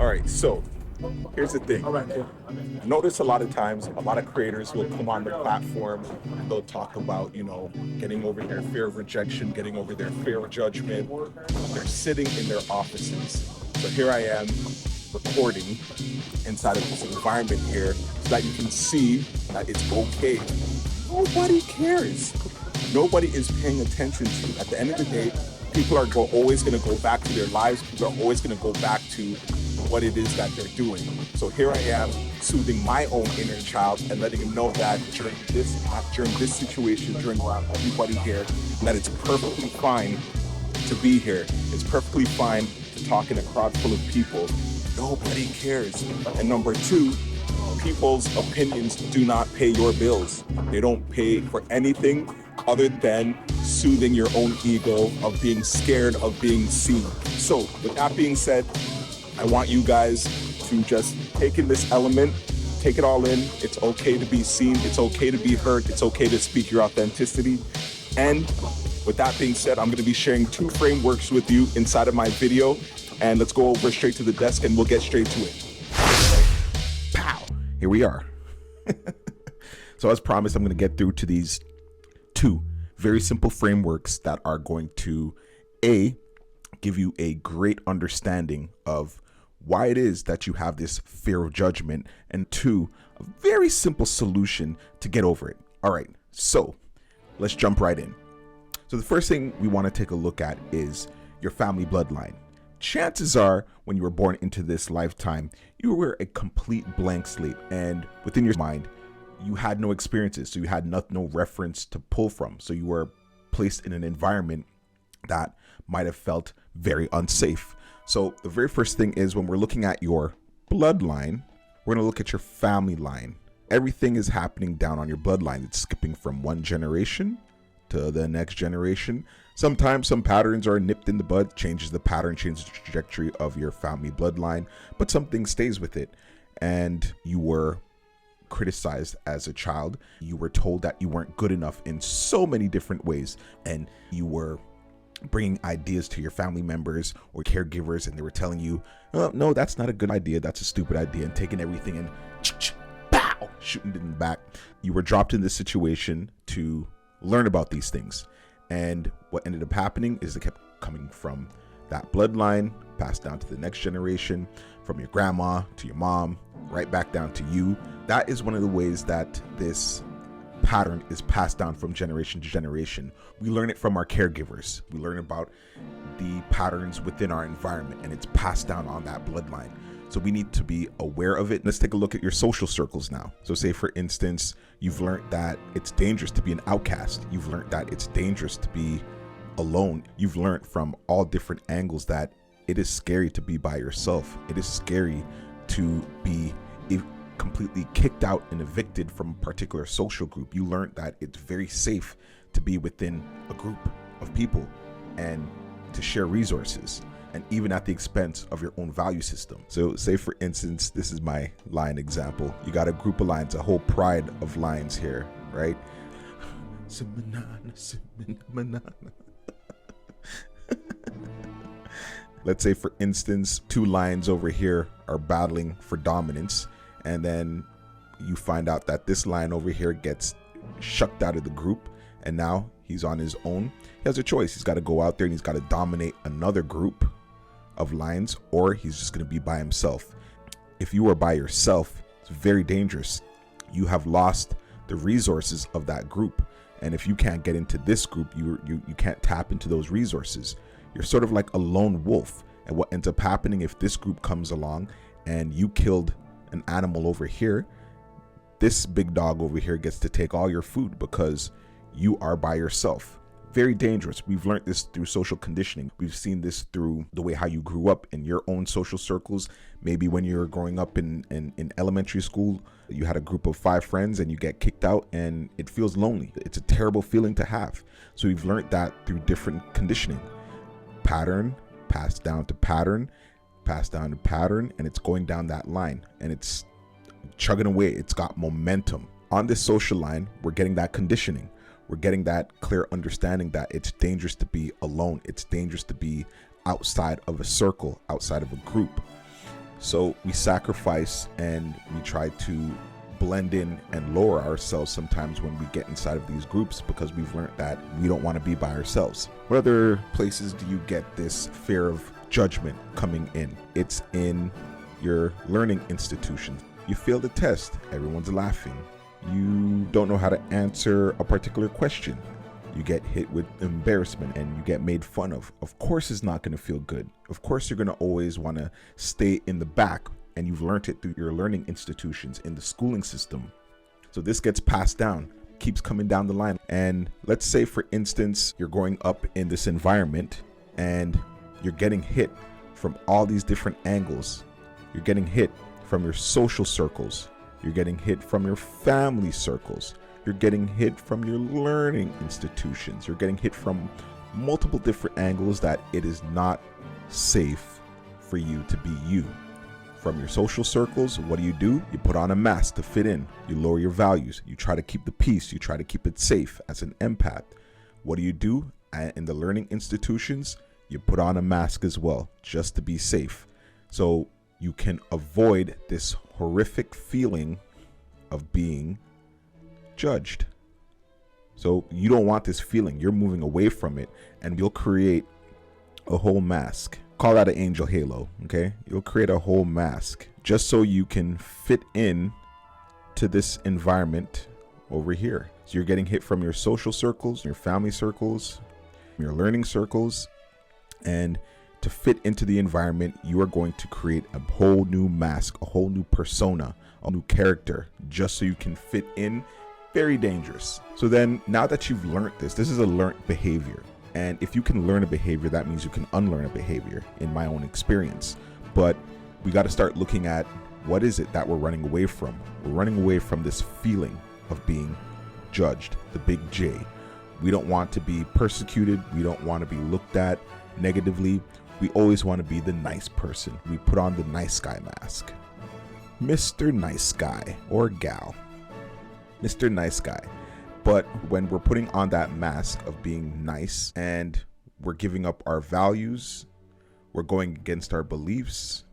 All right, so here's the thing. Notice a lot of times, a lot of creators will come on the platform and they'll talk about, getting over their fear of rejection, getting over their fear of judgment. They're sitting in their offices. So here I am recording inside of this environment here so that you can see that it's okay. Nobody cares. Nobody is paying attention to you. At the end of the day, people are always going to go back to their lives. People are always going to go back to what it is that they're doing. So here I am soothing my own inner child and letting him know that during this situation, during everybody here, that it's perfectly fine to be here. It's perfectly fine to talk in a crowd full of people. Nobody cares. And number two, people's opinions do not pay your bills. They don't pay for anything other than soothing your own ego of being scared of being seen. So with that being said, I want you guys to just take in this element, take it all in. It's okay to be seen. It's okay to be heard. It's okay to speak your authenticity. And with that being said, I'm going to be sharing 2 frameworks with you inside of my video. And let's go over straight to the desk and we'll get straight to it. Pow! Here we are. So as promised, I'm going to get through to these 2 very simple frameworks that are going to give you a great understanding of why it is that you have this fear of judgment, and 2, a very simple solution to get over it. All right, so let's jump right in. So the first thing we want to take a look at is your family bloodline. Chances are when you were born into this lifetime, you were a complete blank slate, and within your mind, you had no experiences, so you had no reference to pull from. So you were placed in an environment that might have felt very unsafe. So the very first thing is, when we're looking at your bloodline, we're going to look at your family line. Everything is happening down on your bloodline. It's skipping from one generation to the next generation. Sometimes some patterns are nipped in the bud, changes the pattern, changes the trajectory of your family bloodline, but something stays with it. And you were criticized as a child. You were told that you weren't good enough in so many different ways, and you were bringing ideas to your family members or caregivers, and they were telling you, oh, no, that's not a good idea, that's a stupid idea, and taking everything and pow, shooting it in the back. You were dropped in this situation to learn about these things, and what ended up happening is it kept coming from that bloodline, passed down to the next generation, from your grandma to your mom, right back down to you. That is one of the ways that this pattern is passed down from generation to generation. We learn it from our caregivers. We learn about the patterns within our environment, and it's passed down on that bloodline. So we need to be aware of it. Let's take a look at your social circles now. So say, for instance, you've learned that it's dangerous to be an outcast. You've learned that it's dangerous to be alone. You've learned from all different angles that it is scary to be by yourself. It is scary to be completely kicked out and evicted from a particular social group. You learned that it's very safe to be within a group of people and to share resources, and even at the expense of your own value system. So say, for instance, this is my line example. You got a group of lions, a whole pride of lions here, right? Let's say, for instance, 2 lions over here are battling for dominance, and then you find out that this lion over here gets shucked out of the group, and now he's on his own. He has a choice. He's got to go out there and he's got to dominate another group of lions, or he's just going to be by himself. If you are by yourself, it's very dangerous. You have lost the resources of that group, and if you can't get into this group, you can't tap into those resources. You're sort of like a lone wolf, and what ends up happening if this group comes along and you killed an animal over here, this big dog over here gets to take all your food because you are by yourself. Very dangerous. We've learned this through social conditioning. We've seen this through the way how you grew up in your own social circles. Maybe when you were growing up in elementary school, you had a group of 5 friends and you get kicked out and it feels lonely. It's a terrible feeling to have. So we've learned that through different conditioning. Pattern, passed down to pattern, passed down to pattern, and it's going down that line and it's chugging away. It's got momentum. On this social line, we're getting that conditioning. We're getting that clear understanding that it's dangerous to be alone. It's dangerous to be outside of a circle, outside of a group. So we sacrifice and we try to blend in and lower ourselves sometimes when we get inside of these groups, because we've learned that we don't want to be by ourselves. What other places do you get this fear of judgment coming in? It's in your learning institutions. You fail the test, everyone's laughing. You don't know how to answer a particular question. You get hit with embarrassment and you get made fun of. Of course it's not going to feel good. Of course you're going to always want to stay in the back, and you've learned it through your learning institutions in the schooling system. So this gets passed down, keeps coming down the line. And let's say, for instance, you're growing up in this environment and you're getting hit from all these different angles. You're getting hit from your social circles. You're getting hit from your family circles. You're getting hit from your learning institutions. You're getting hit from multiple different angles that it is not safe for you to be you. From your social circles, what do? You put on a mask to fit in. You lower your values. You try to keep the peace. You try to keep it safe as an empath. What do? In the learning institutions, you put on a mask as well, just to be safe. So you can avoid this horrific feeling of being judged. So you don't want this feeling. You're moving away from it, and you'll create a whole mask. Call that an angel halo, okay? You'll create a whole mask just so you can fit in to this environment over here. So you're getting hit from your social circles, your family circles, your learning circles, and to fit into the environment, you are going to create a whole new mask, a whole new persona, a new character, just so you can fit in. Very dangerous. So then, now that you've learned this is a learned behavior. And if you can learn a behavior, that means you can unlearn a behavior, in my own experience. But we got to start looking at, what is it that we're running away from? We're running away from this feeling of being judged, the big J. We don't want to be persecuted. We don't want to be looked at negatively. We always want to be the nice person. We put on the nice guy mask. Mr. Nice Guy or gal. Mr. Nice Guy. But when we're putting on that mask of being nice and we're giving up our values, we're going against our beliefs,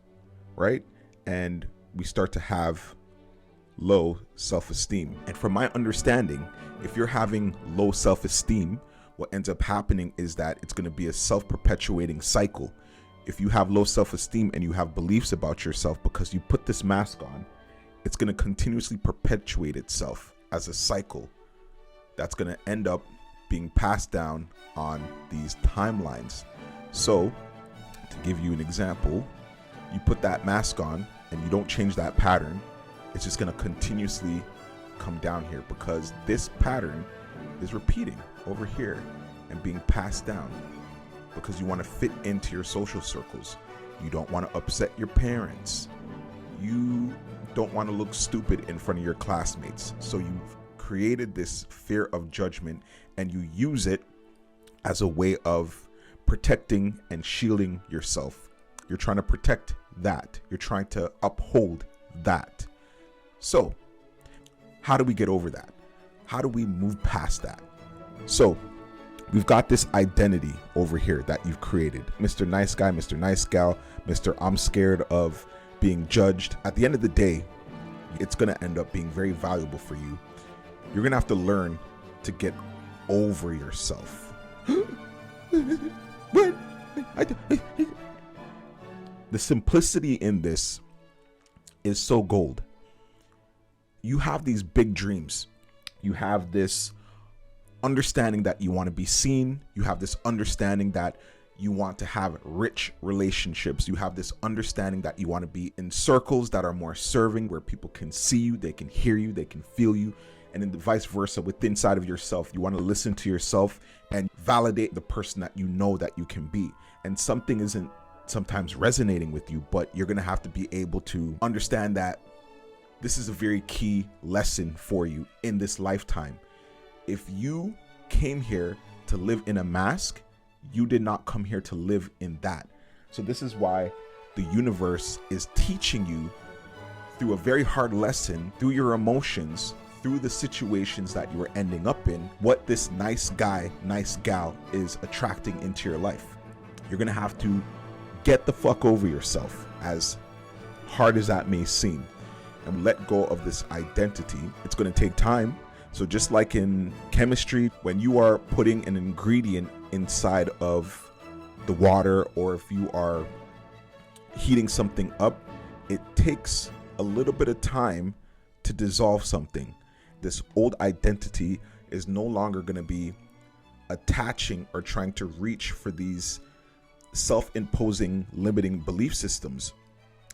right? And we start to have low self-esteem. And from my understanding, if you're having low self-esteem, what ends up happening is that it's going to be a self-perpetuating cycle. If you have low self-esteem and you have beliefs about yourself because you put this mask on, it's going to continuously perpetuate itself as a cycle that's going to end up being passed down on these timelines. So, to give you an example, you put that mask on and you don't change that pattern, it's just going to continuously come down here, because this pattern is repeating over here and being passed down because you want to fit into your social circles. You don't want to upset your parents. You don't want to look stupid in front of your classmates. So you've created this fear of judgment and you use it as a way of protecting and shielding yourself. You're trying to protect that. You're trying to uphold that. So how do we get over that? How do we move past that? So we've got this identity over here that you've created. Mr. Nice Guy, Mr. Nice Gal, Mr. I'm scared of being judged. At the end of the day, it's going to end up being very valuable for you. You're going to have to learn to get over yourself. The simplicity in this is so gold. You have these big dreams. You have this understanding that you want to be seen. You have this understanding that you want to have rich relationships. You have this understanding that you want to be in circles that are more serving, where people can see you, they can hear you, they can feel you. And then the vice versa, within inside of yourself, you want to listen to yourself and validate the person that you know that you can be. And something isn't sometimes resonating with you, but you're going to have to be able to understand that this is a very key lesson for you in this lifetime. If you came here to live in a mask, you did not come here to live in that. So this is why the universe is teaching you through a very hard lesson, through your emotions, through the situations that you are ending up in, what this nice guy, nice gal is attracting into your life. You're going to have to get the fuck over yourself, as hard as that may seem, and let go of this identity. It's going to take time. So just like in chemistry, when you are putting an ingredient inside of the water, or if you are heating something up, it takes a little bit of time to dissolve something. This old identity is no longer going to be attaching or trying to reach for these self-imposing limiting belief systems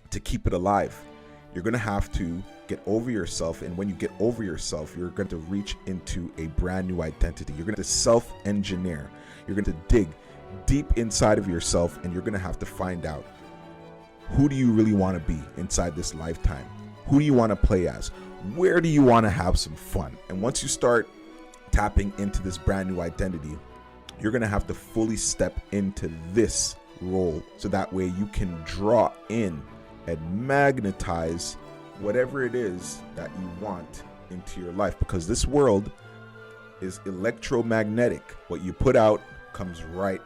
to keep it alive. You're going to have to get over yourself, and when you get over yourself, you're going to reach into a brand new identity. You're going to self-engineer. You're going to dig deep inside of yourself, and you're going to have to find out, who do you really want to be inside this lifetime? Who do you want to play as? Where do you want to have some fun? And once you start tapping into this brand new identity, you're going to have to fully step into this role, so that way you can draw in and magnetize whatever it is that you want into your life, because this world is electromagnetic. What you put out comes right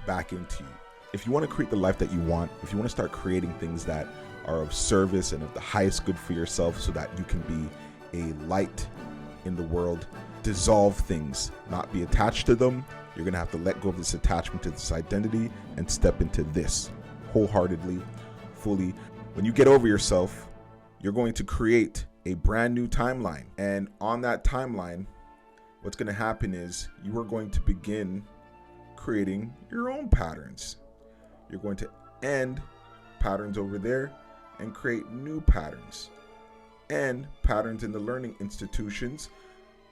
back into you. If you want to create the life that you want, if you want to start creating things that are of service and of the highest good for yourself, so that you can be a light in the world, dissolve things, not be attached to them. You're going to have to let go of this attachment to this identity and step into this wholeheartedly, fully. When you get over yourself, you're going to create a brand new timeline. And on that timeline, what's going to happen is you are going to begin creating your own patterns. You're going to end patterns over there and create new patterns. And patterns in the learning institutions,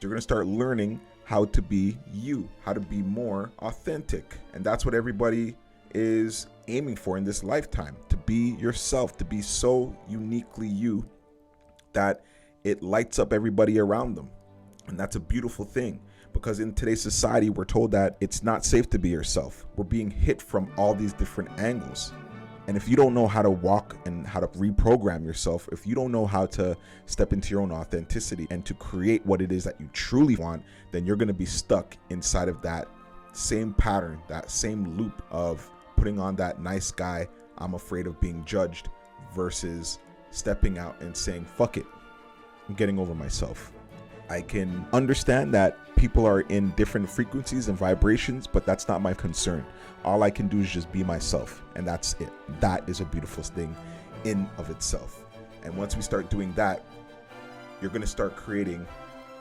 you're going to start learning how to be you, how to be more authentic. And that's what everybody is aiming for in this lifetime, to be yourself, to be so uniquely you that it lights up everybody around them. And that's a beautiful thing, because in today's society, we're told that it's not safe to be yourself. We're being hit from all these different angles. And if you don't know how to walk and how to reprogram yourself, if you don't know how to step into your own authenticity and to create what it is that you truly want, then you're going to be stuck inside of that same pattern, that same loop of putting on that nice guy, I'm afraid of being judged, versus stepping out and saying, fuck it, I'm getting over myself. I can understand that people are in different frequencies and vibrations, but that's not my concern. All I can do is just be myself, and that's it. That is a beautiful thing in of itself. And once we start doing that, you're going to start creating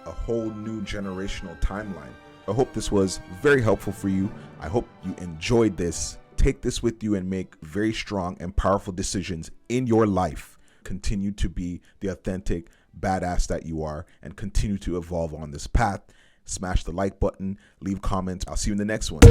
a whole new generational timeline. I hope this was very helpful for you. I hope you enjoyed this. Take this with you and make very strong and powerful decisions in your life. Continue to be the authentic badass that you are, and continue to evolve on this path. Smash the like button, leave comments. I'll see you in the next one.